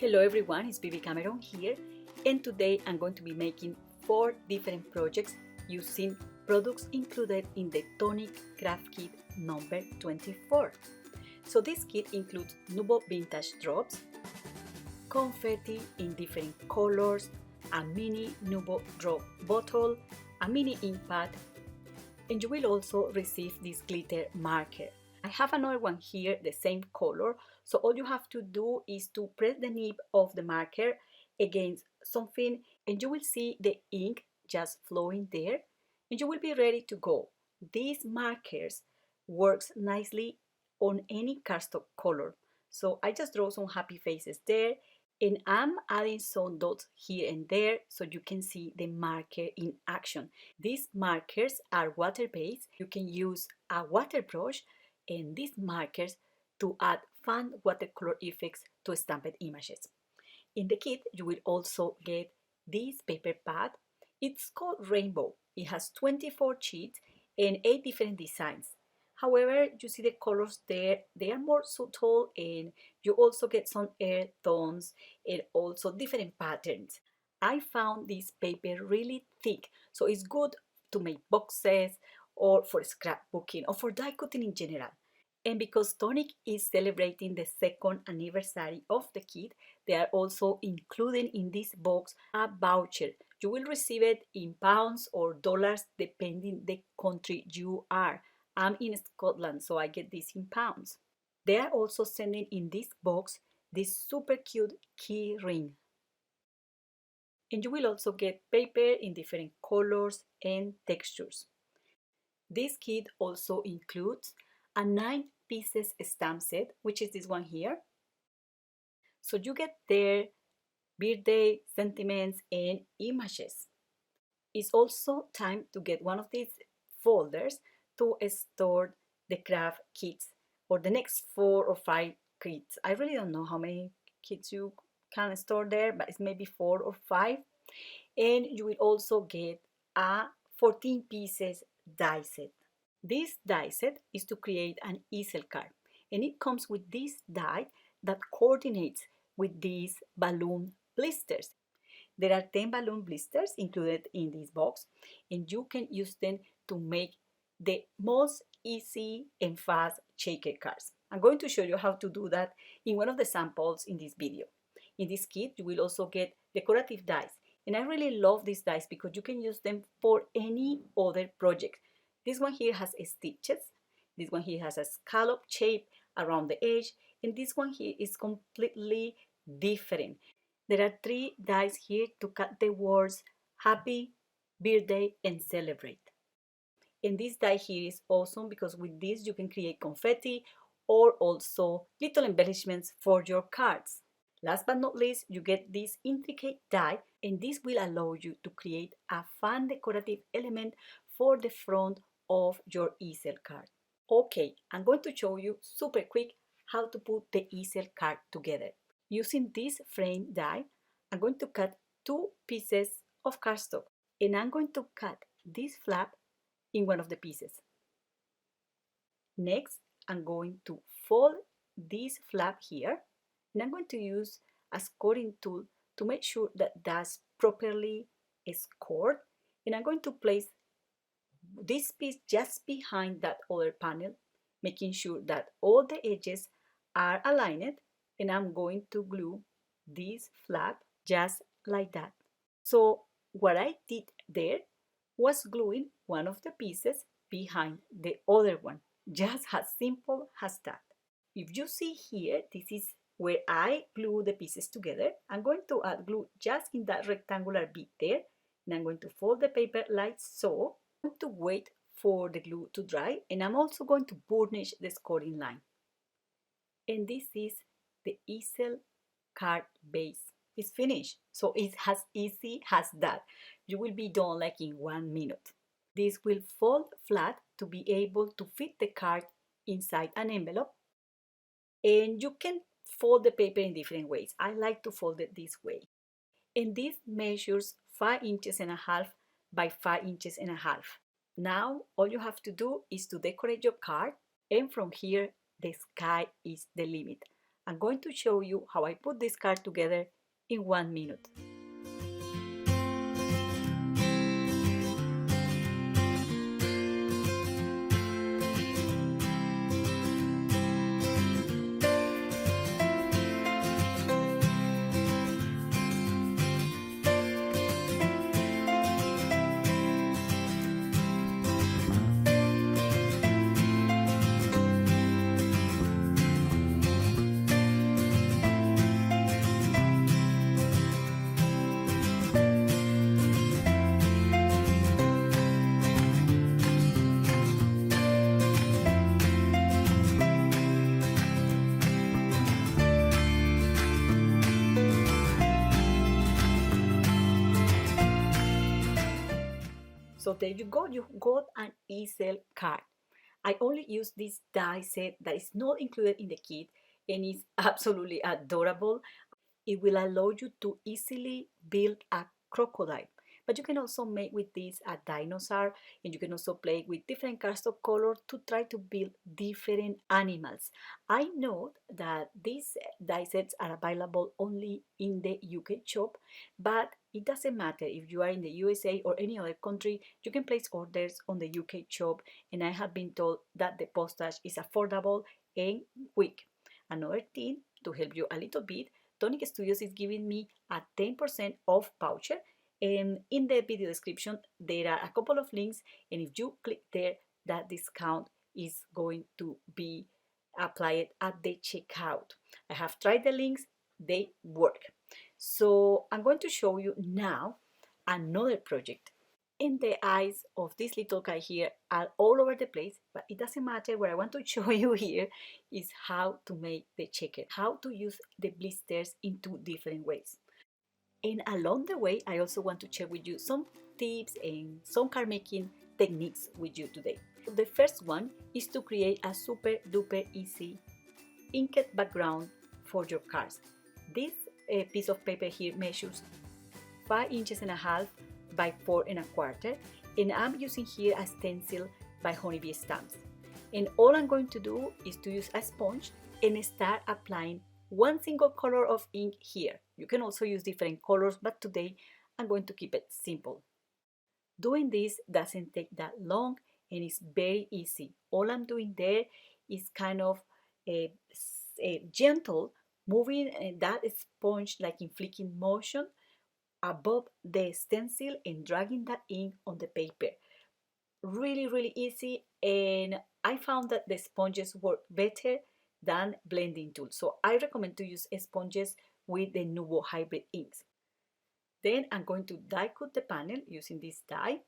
Hello everyone, it's Bibi Cameron here, and today I'm going to be making 4 different projects using products included in the Tonic Craft Kit number 24. So this kit includes Nuvo vintage drops, confetti in different colors, a mini Nuvo drop bottle, a mini ink pad, and you will also receive this glitter marker. I have another one here, the same color, so all you have to do is to press the nib of the marker against something and you will see the ink just flowing there and you will be ready to go. These markers works nicely on any cardstock color. So I just draw some happy faces there and I'm adding some dots here and there so you can see the marker in action. These markers are water-based. You can use a water brush and these markers to add fun watercolor effects to stamped images. In the kit, you will also get this paper pad. It's called Rainbow. It has 24 sheets and 8 different designs. However, you see the colors there, they are more subtle and you also get some earth tones and also different patterns. I found this paper really thick, so it's good to make boxes or for scrapbooking or for die cutting in general. And because Tonic is celebrating the 2nd anniversary of the kit, they are also including in this box a voucher. You will receive it in pounds or dollars depending the country you are. I'm in Scotland, so I get this in pounds. They are also sending in this box this super cute key ring. And you will also get paper in different colors and textures. This kit also includes a 9 pieces stamp set, which is this one here. So you get their birthday sentiments and images. It's also time to get one of these folders to store the craft kits or the next 4 or 5 kits. I really don't know how many kits you can store there, but it's maybe 4 or 5. And you will also get a 14 pieces die set. This die set is to create an easel card, and it comes with this die that coordinates with these balloon blisters. There are 10 balloon blisters included in this box, and you can use them to make the most easy and fast shaker cards. I'm going to show you how to do that in one of the samples in this video. In this kit, you will also get decorative dies, and I really love these dies because you can use them for any other project. This one here has stitches, this one here has a scallop shape around the edge, and this one here is completely different. There are 3 dies here to cut the words happy, birthday, and celebrate. And this die here is awesome because with this you can create confetti or also little embellishments for your cards. Last but not least, you get this intricate die, and this will allow you to create a fun decorative element for the front of your easel card. Okay, I'm going to show you super quick how to put the easel card together. Using this frame die, I'm going to cut 2 pieces of cardstock and I'm going to cut this flap in one of the pieces. Next, I'm going to fold this flap here and I'm going to use a scoring tool to make sure that that's properly scored, and I'm going to place this piece just behind that other panel, making sure that all the edges are aligned, and I'm going to glue this flap just like that. So what I did there was gluing one of the pieces behind the other one, just as simple as that. If you see here, this is where I glue the pieces together. I'm going to add glue just in that rectangular bit there, and I'm going to fold the paper like so. I'm going to wait for the glue to dry, and I'm also going to burnish the scoring line. And this is the easel card base. It's finished, so it's as easy as that. You will be done like in 1 minute. This will fold flat to be able to fit the card inside an envelope, and you can fold the paper in different ways. I like to fold it this way. And this measures 5 inches and a half by 5 inches and a half. Now all you have to do is to decorate your card, and from here the sky is the limit. I'm going to show you how I put this card together in 1 minute. So there you go, you got an Easel card. I only use this die set that is not included in the kit and is absolutely adorable. It will allow you to easily build a crocodile. But you can also make with this a dinosaur, and you can also play with different cards of color to try to build different animals. I know that these die sets are available only in the UK shop, but it doesn't matter if you are in the USA or any other country, you can place orders on the UK shop, and I have been told that the postage is affordable and quick. Another thing to help you a little bit, Tonic Studios is giving me a 10% off voucher, and in the video description there are a couple of links, and if you click there, that discount is going to be applied at the checkout. I have tried the links, they work. So I'm going to show you now another project. And the eyes of this little guy here are all over the place, but it doesn't matter. What I want to show you here is how to make the checker, how to use the blisters in 2 different ways. And along the way, I also want to share with you some tips and some card making techniques with you today. The first one is to create a super duper easy inked background for your cards. This piece of paper here measures 5.5 inches by 4.25, and I'm using here a stencil by Honeybee Stamps. And all I'm going to do is to use a sponge and start applying one single color of ink here. You can also use different colors, but today I'm going to keep it simple. Doing this doesn't take that long and it's very easy. All I'm doing there is kind of a gentle moving that sponge like in flicking motion above the stencil and dragging that ink on the paper. Really easy, and I found that the sponges work better than blending tools, so I recommend to use sponges with the Nuvo hybrid inks. Then I'm going to die cut the panel using this die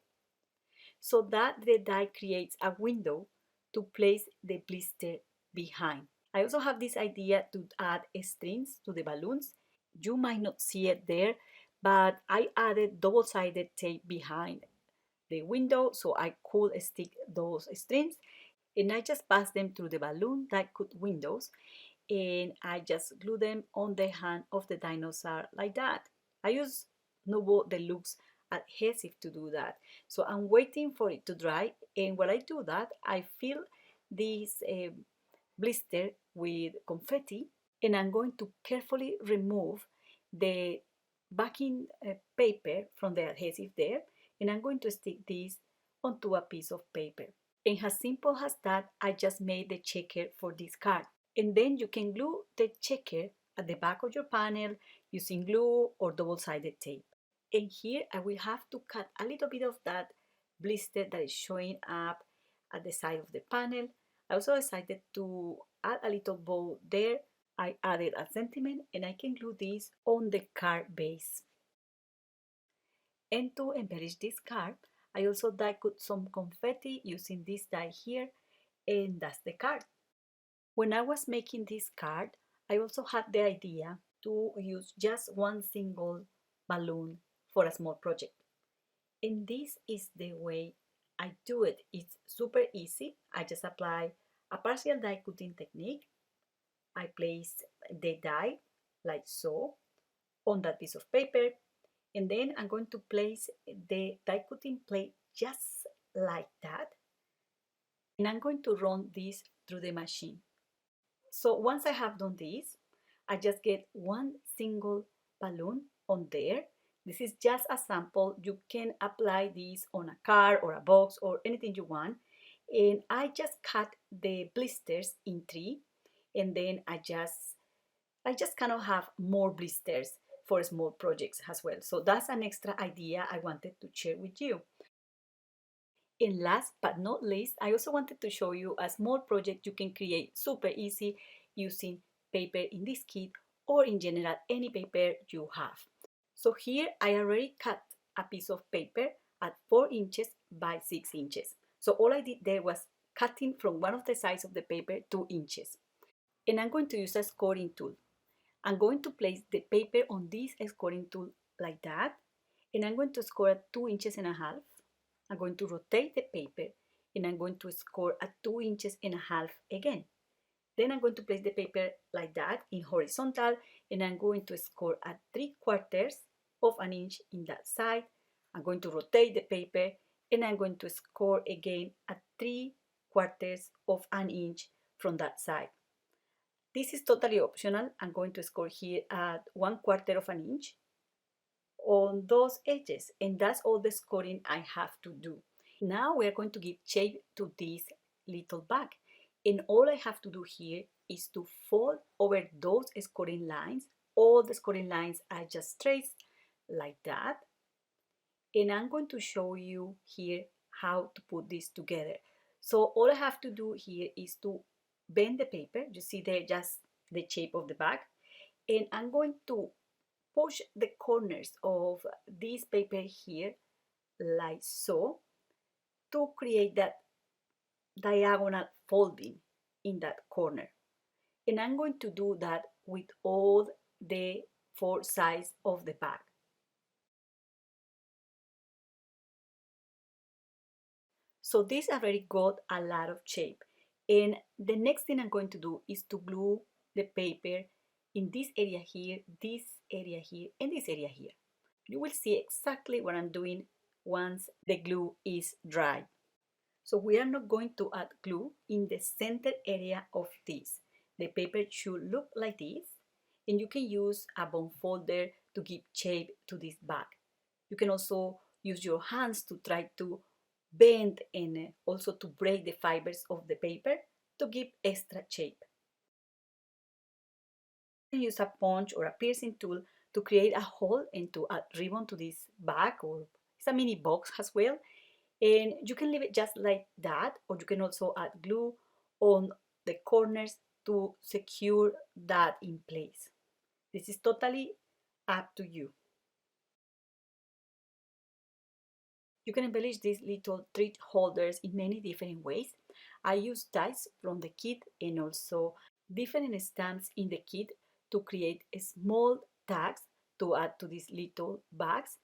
so that the die creates a window to place the blister behind. I also have this idea to add strings to the balloons. You might not see it there, but I added double-sided tape behind the window so I could stick those strings, and I just pass them through the balloon die cut windows, and I just glue them on the hand of the dinosaur like that. I use Nuvo Deluxe adhesive to do that, so I'm waiting for it to dry, and while I do that I fill this blister with confetti, and I'm going to carefully remove the backing paper from the adhesive there, and I'm going to stick this onto a piece of paper. And as simple as that, I just made the checker for this card. And then you can glue the checker at the back of your panel using glue or double-sided tape. And here I will have to cut a little bit of that blister that is showing up at the side of the panel. I also decided to add a little bow there. I added a sentiment, and I can glue this on the card base. And to embellish this card, I also die cut some confetti using this die here, and that's the card. When I was making this card, I also had the idea to use just one single balloon for a small project. And this is the way I do it. It's super easy. I just apply a partial die cutting technique. I place the die like so on that piece of paper, and then I'm going to place the die cutting plate just like that, and I'm going to run this through the machine. So once I have done this, I just get one single balloon on there. This is just a sample. You can apply this on a car or a box or anything you want. And I just cut the blisters in three, and then I just kind of have more blisters for small projects as well. So that's an extra idea I wanted to share with you. And last but not least, I also wanted to show you a small project you can create super easy using paper in this kit, or in general any paper you have. So here I already cut a piece of paper at 4 inches by 6 inches. So all I did there was cutting from one of the sides of the paper 2 inches. And I'm going to use a scoring tool. I'm going to place the paper on this scoring tool like that, and I'm going to score at 2 inches and a half. I'm going to rotate the paper, and I'm going to score at 2 inches and a half again. Then I'm going to place the paper like that in horizontal, and I'm going to score at 3/4 of an inch in that side. I'm going to rotate the paper, and I'm going to score again at 3/4 of an inch from that side. This is totally optional. I'm going to score here at 1/4 of an inch on those edges, and that's all the scoring I have to do. Now we're going to give shape to this little bag, and all I have to do here is to fold over those scoring lines. All the scoring lines I just traced like that, and I'm going to show you here how to put this together. So all I have to do here is to bend the paper. You see there just the shape of the bag, and I'm going to push the corners of this paper here like so to create that diagonal folding in that corner. And I'm going to do that with all the 4 sides of the bag. So this already got a lot of shape, and the next thing I'm going to do is to glue the paper in this area here, this area here, and this area here. You will see exactly what I'm doing once the glue is dry. So we are not going to add glue in the center area of this. The paper should look like this, and you can use a bone folder to give shape to this bag. You can also use your hands to try to bend and also to break the fibers of the paper to give extra shape. You can use a punch or a piercing tool to create a hole and to add ribbon to this bag, or it's a mini box as well. And you can leave it just like that, or you can also add glue on the corners to secure that in place. This is totally up to you. You can embellish these little treat holders in many different ways. I use dies from the kit and also different stamps in the kit to create small tags to add to these little bags.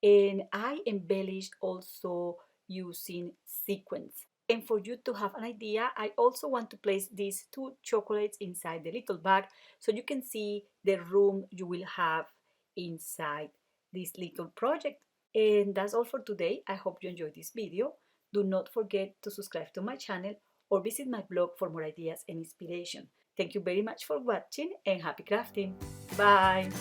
And I embellished also using sequins. And for you to have an idea, I also want to place these 2 chocolates inside the little bag so you can see the room you will have inside this little project. And that's all for today. I hope you enjoyed this video. Do not forget to subscribe to my channel or visit my blog for more ideas and inspiration. Thank you very much for watching, and happy crafting. Bye!